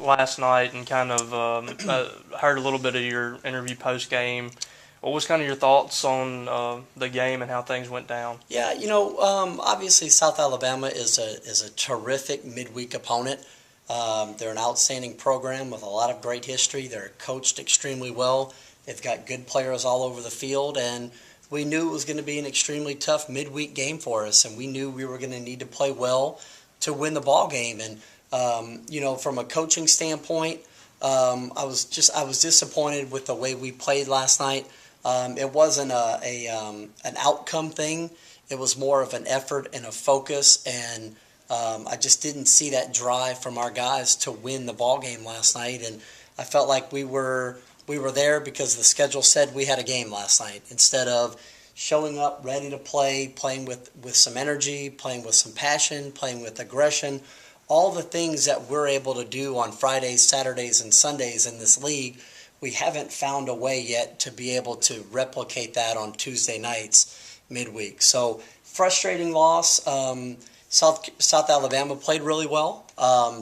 last night and kind of heard a little bit of your interview post game. What was kind of your thoughts on the game and how things went down? Yeah, obviously South Alabama is a terrific midweek opponent. They're an outstanding program with a lot of great history. They're coached extremely well. They've got good players all over the field, and we knew it was going to be an extremely tough midweek game for us, and we knew we were going to need to play well to win the ball game. And from a coaching standpoint, I was disappointed with the way we played last night. It wasn't an outcome thing. It was more of an effort and a focus, and I just didn't see that drive from our guys to win the ball game last night. And I felt like we were there because the schedule said we had a game last night, instead of showing up ready to play, playing with some energy, playing with some passion, playing with aggression, all the things that we're able to do on Fridays, Saturdays, and Sundays in this league. We haven't found a way yet to be able to replicate that on Tuesday nights midweek. So frustrating loss. South Alabama played really well.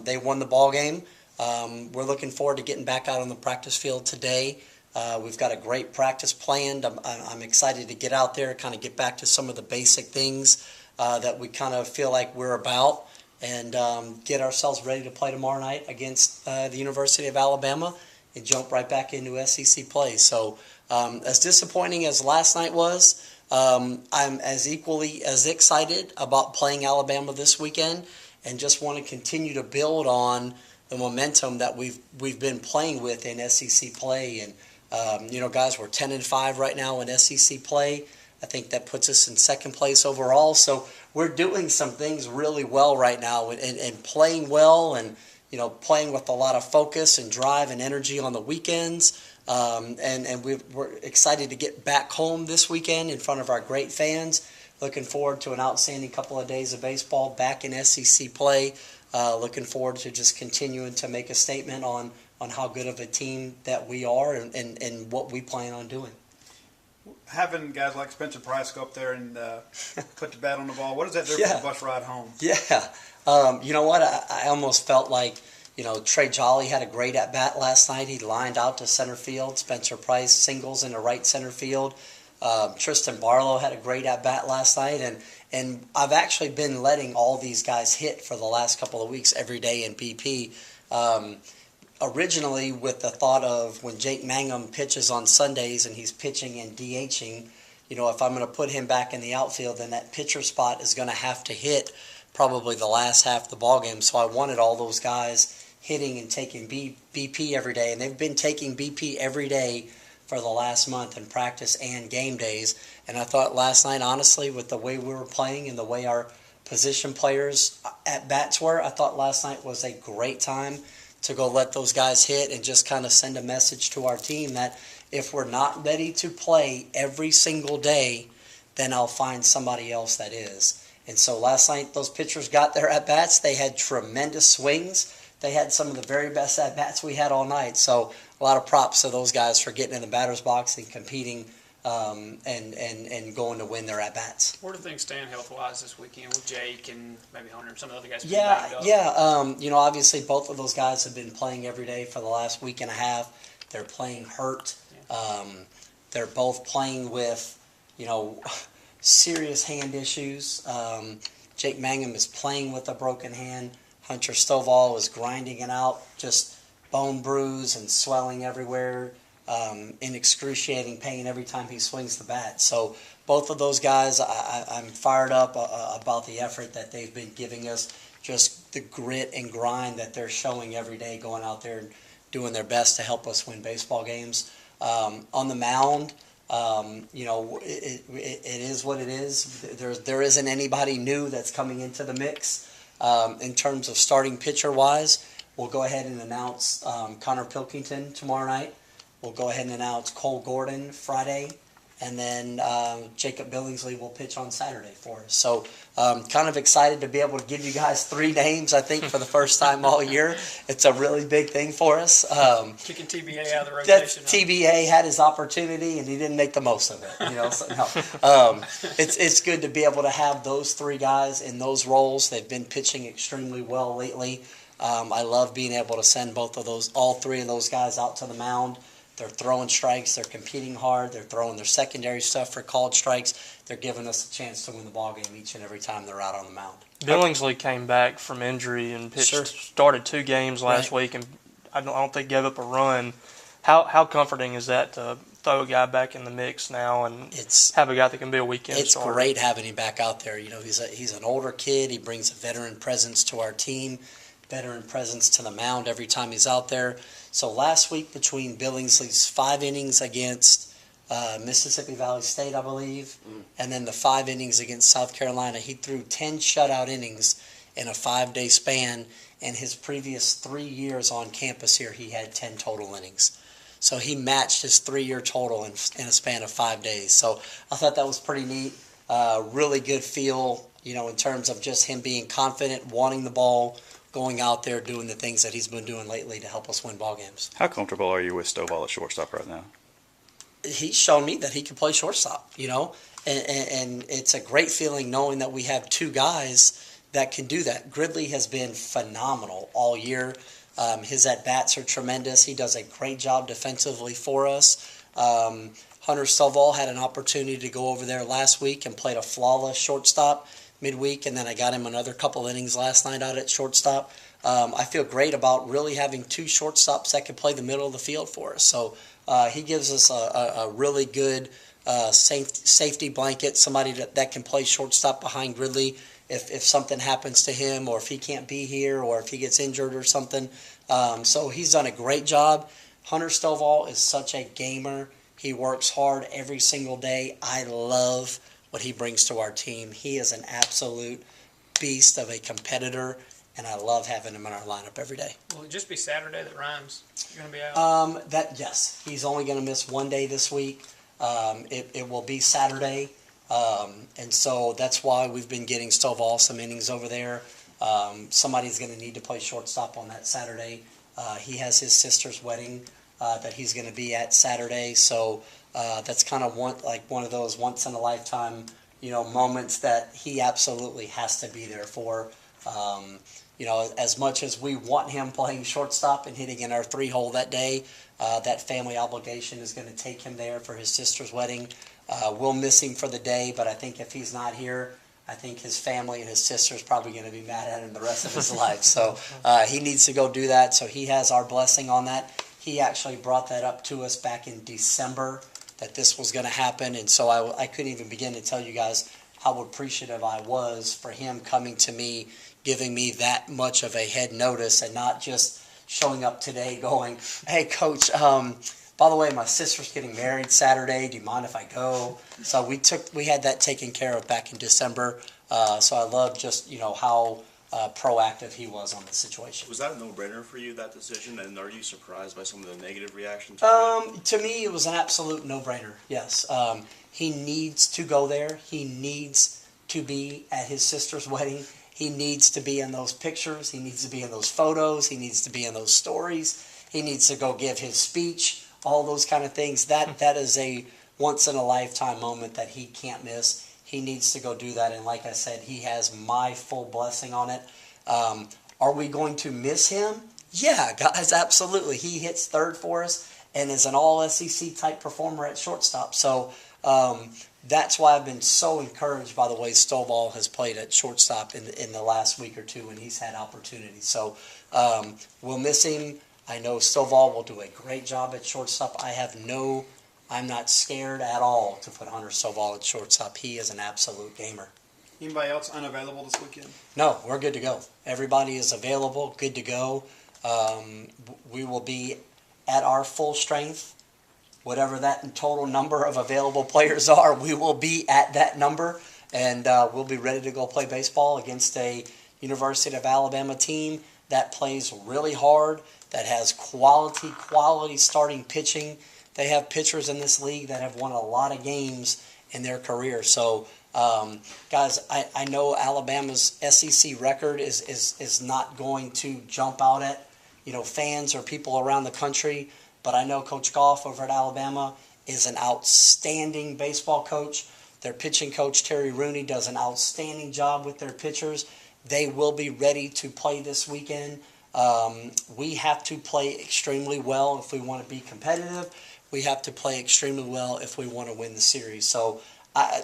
They won the ball game. We're looking forward to getting back out on the practice field today. We've got a great practice planned. I'm excited to get out there, kind of get back to some of the basic things that we kind of feel like we're about, and get ourselves ready to play tomorrow night against the University of Alabama and jump right back into SEC play. So as disappointing as last night was, I'm as equally as excited about playing Alabama this weekend, and just want to continue to build on the momentum that we've been playing with in SEC play. And guys, we're 10-5 right now in SEC play. I think that puts us in second place overall. So we're doing some things really well right now, and playing well, and playing with a lot of focus and drive and energy on the weekends. And we're excited to get back home this weekend in front of our great fans. Looking forward to an outstanding couple of days of baseball back in SEC play. Looking forward to just continuing to make a statement on how good of a team that we are, and what we plan on doing. Having guys like Spencer Price go up there and put the bat on the ball, what does that do for the bus ride home? Yeah. You know what? I almost felt like, Trey Jolly had a great at-bat last night. He lined out to center field. Spencer Price singles into right center field. Tristan Barlow had a great at-bat last night. And I've actually been letting all these guys hit for the last couple of weeks every day in BP. Originally with the thought of when Jake Mangum pitches on Sundays and he's pitching and DHing, if I'm going to put him back in the outfield, then that pitcher spot is going to have to hit probably the last half of the ballgame. So I wanted all those guys hitting and taking BP every day, and they've been taking BP every day for the last month in practice and game days. And I thought last night, honestly, with the way we were playing and the way our position players at bats were, I thought last night was a great time to go let those guys hit and just kind of send a message to our team that if we're not ready to play every single day, then I'll find somebody else that is. And so last night, those pitchers got their at-bats. They had tremendous swings. They had some of the very best at-bats we had all night. So a lot of props to those guys for getting in the batter's box and competing and going to win their at-bats. Where do things stand health-wise this weekend with Jake and maybe Hunter and some of the other guys? Obviously both of those guys have been playing every day for the last week and a half. They're playing hurt. They're both playing with, serious hand issues. Jake Mangum is playing with a broken hand. Hunter Stovall is grinding it out, just bone bruise and swelling everywhere. In excruciating pain every time he swings the bat. So both of those guys, I'm fired up about the effort that they've been giving us, just the grit and grind that they're showing every day, going out there and doing their best to help us win baseball games. On the mound, it is what it is. There isn't anybody new that's coming into the mix in terms of starting pitcher-wise. We'll go ahead and announce Connor Pilkington tomorrow night. We'll go ahead and announce Cole Gordon Friday, and then Jacob Billingsley will pitch on Saturday for us. So kind of excited to be able to give you guys 3 names, I think, for the first time all year. It's a really big thing for us. Kicking TBA out of the rotation. TBA had his opportunity, and he didn't make the most of it. It's good to be able to have those 3 guys in those roles. They've been pitching extremely well lately. I love being able to send all three of those guys out to the mound. They're throwing strikes. They're competing hard. They're throwing their secondary stuff for called strikes. They're giving us a chance to win the ball game each and every time they're out on the mound. Billingsley came back from injury and pitched. Sure. Started 2 games last week, and I don't think gave up a run. How comforting is that to throw a guy back in the mix now and have a guy that can be a weekend starter? It's great having him back out there. He's an older kid. He brings a veteran presence to our team, veteran presence to the mound every time he's out there. So last week, between Billingsley's 5 innings against Mississippi Valley State, I believe, and then the 5 innings against South Carolina, he threw 10 shutout innings in a 5-day span. In his previous 3 years on campus here, he had 10 total innings. So he matched his 3-year total in a span of 5 days. So I thought that was pretty neat. Really good feel, in terms of just him being confident, wanting the ball, going out there, doing the things that he's been doing lately to help us win ball games. How comfortable are you with Stovall at shortstop right now? He's shown me that he can play shortstop, and it's a great feeling knowing that we have 2 guys that can do that. Gridley has been phenomenal all year. His at-bats are tremendous. He does a great job defensively for us. Hunter Stovall had an opportunity to go over there last week and played a flawless shortstop midweek, and then I got him another couple innings last night out at shortstop. I feel great about really having 2 shortstops that can play the middle of the field for us. So he gives us a really good safety blanket, somebody that can play shortstop behind Gridley if something happens to him, or if he can't be here, or if he gets injured or something. So he's done a great job. Hunter Stovall is such a gamer. He works hard every single day. I love what he brings to our team. He is an absolute beast of a competitor, and I love having him in our lineup every day. Will it just be Saturday that Ryan's going to be out? Yes, he's only going to miss 1 day this week. It will be Saturday, and so that's why we've been getting Stovall some innings over there. Somebody's going to need to play shortstop on that Saturday. He has his sister's wedding that he's going to be at Saturday, so that's kind of one of those once in a lifetime, moments that he absolutely has to be there for. As much as we want him playing shortstop and hitting in our 3-hole that day, that family obligation is going to take him there for his sister's wedding. We'll miss him for the day, but I think if he's not here, I think his family and his sister's probably going to be mad at him the rest of his life. So he needs to go do that. So he has our blessing on that. He actually brought that up to us back in December that this was going to happen. And so I couldn't even begin to tell you guys how appreciative I was for him coming to me, giving me that much of a head notice, and not just showing up today going, "Hey, Coach, by the way, my sister's getting married Saturday. Do you mind if I go?" So we had that taken care of back in December. So I love just how proactive he was on the situation. Was that a no-brainer for you, that decision? And are you surprised by some of the negative reactions? To me, it was an absolute no-brainer. Yes, he needs to go there. He needs to be at his sister's wedding. He needs to be in those pictures. He needs to be in those photos. He needs to be in those stories. He needs to go give his speech. All those kind of things. That is a once-in-a-lifetime moment that he can't miss. He needs to go do that, and like I said, he has my full blessing on it. Are we going to miss him? Yeah, guys, absolutely. He hits third for us and is an all-SEC type performer at shortstop. So that's why I've been so encouraged by the way Stovall has played at shortstop in the last week or two when he's had opportunities. So we'll miss him. I know Stovall will do a great job at shortstop. I'm not scared at all to put Hunter Stovall at shortstop. He is an absolute gamer. Anybody else unavailable this weekend? No, we're good to go. Everybody is available, good to go. We will be at our full strength. Whatever that total number of available players are, we will be at that number, and we'll be ready to go play baseball against a University of Alabama team that plays really hard, that has quality starting pitching. They have pitchers in this league that have won a lot of games in their career. So, guys, I know Alabama's SEC record is not going to jump out at fans or people around the country, but I know Coach Goff over at Alabama is an outstanding baseball coach. Their pitching coach, Terry Rooney, does an outstanding job with their pitchers. They will be ready to play this weekend. We have to play extremely well if we want to be competitive. We have to play extremely well if we want to win the series. So I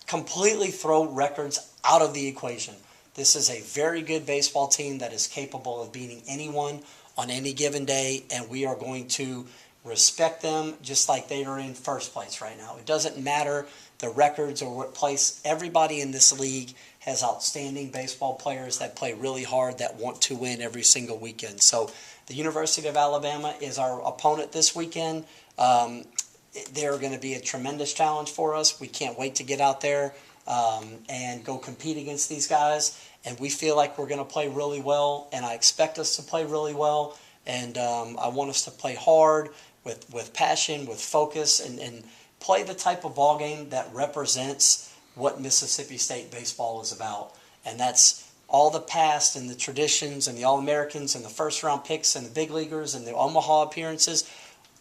completely throw records out of the equation. This is a very good baseball team that is capable of beating anyone on any given day, and we are going to respect them just like they are in first place right now. It doesn't matter the records or what place. Everybody in this league has outstanding baseball players that play really hard, that want to win every single weekend. So the University of Alabama is our opponent this weekend. They're going to be a tremendous challenge for us. We can't wait to get out there and go compete against these guys. And we feel like we're going to play really well, and I expect us to play really well. And I want us to play hard with passion, with focus, and play the type of ball game that represents what Mississippi State baseball is about. And that's all the past and the traditions and the All-Americans and the first-round picks and the big leaguers and the Omaha appearances.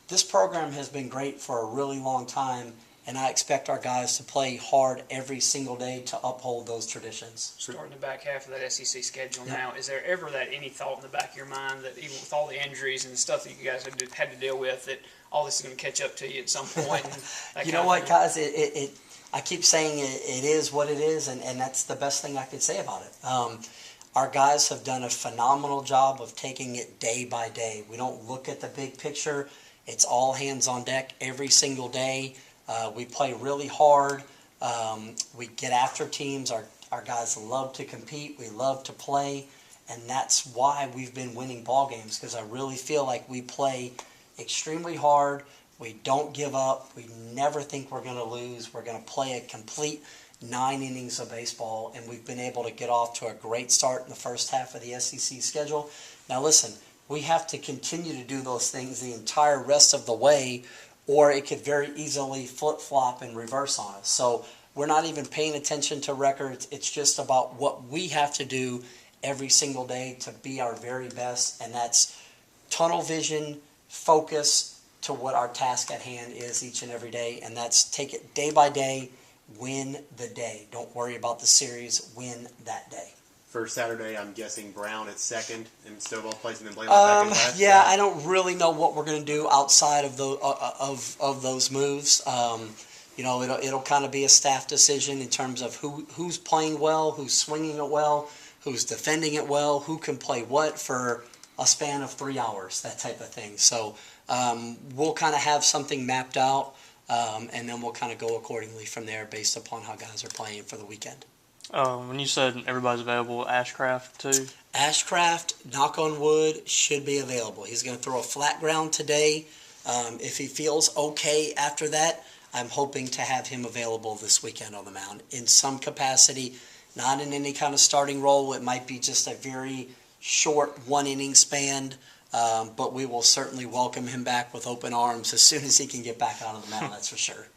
This program has been great for a really long time, and I expect our guys to play hard every single day to uphold those traditions. Starting the back half of that SEC schedule now, is there ever any thought in the back of your mind that even with all the injuries and the stuff that you guys had to deal with, that all this is going to catch up to you at some point? You know what, guys? I keep saying it is what it is, and that's the best thing I could say about it. Our guys have done a phenomenal job of taking it day by day. We don't look at the big picture. It's all hands on deck every single day. We play really hard. We get after teams. Our guys love to compete. We love to play, and that's why we've been winning ball games, because I really feel like we play extremely hard. We don't give up. We never think we're going to lose. We're going to play a complete 9 innings of baseball, and we've been able to get off to a great start in the first half of the SEC schedule. Now listen, we have to continue to do those things the entire rest of the way, or it could very easily flip-flop and reverse on us. So we're not even paying attention to records. It's just about what we have to do every single day to be our very best, and that's tunnel vision, focus to what our task at hand is each and every day, and that's take it day by day, win the day. Don't worry about the series, win that day. For Saturday, I'm guessing Brown at second and Stovall plays, and then Blaylock back in left. Yeah, I don't really know what we're going to do outside of those moves. It'll kind of be a staff decision in terms of who's playing well, who's swinging it well, who's defending it well, who can play what for a span of 3 hours, that type of thing. So we'll kind of have something mapped out, and then we'll kind of go accordingly from there based upon how guys are playing for the weekend. When you said everybody's available, Ashcraft too? Ashcraft, knock on wood, should be available. He's going to throw a flat ground today. If he feels okay after that, I'm hoping to have him available this weekend on the mound in some capacity, not in any kind of starting role. It might be just a very short 1 inning span, but we will certainly welcome him back with open arms as soon as he can get back out of the mound, that's for sure.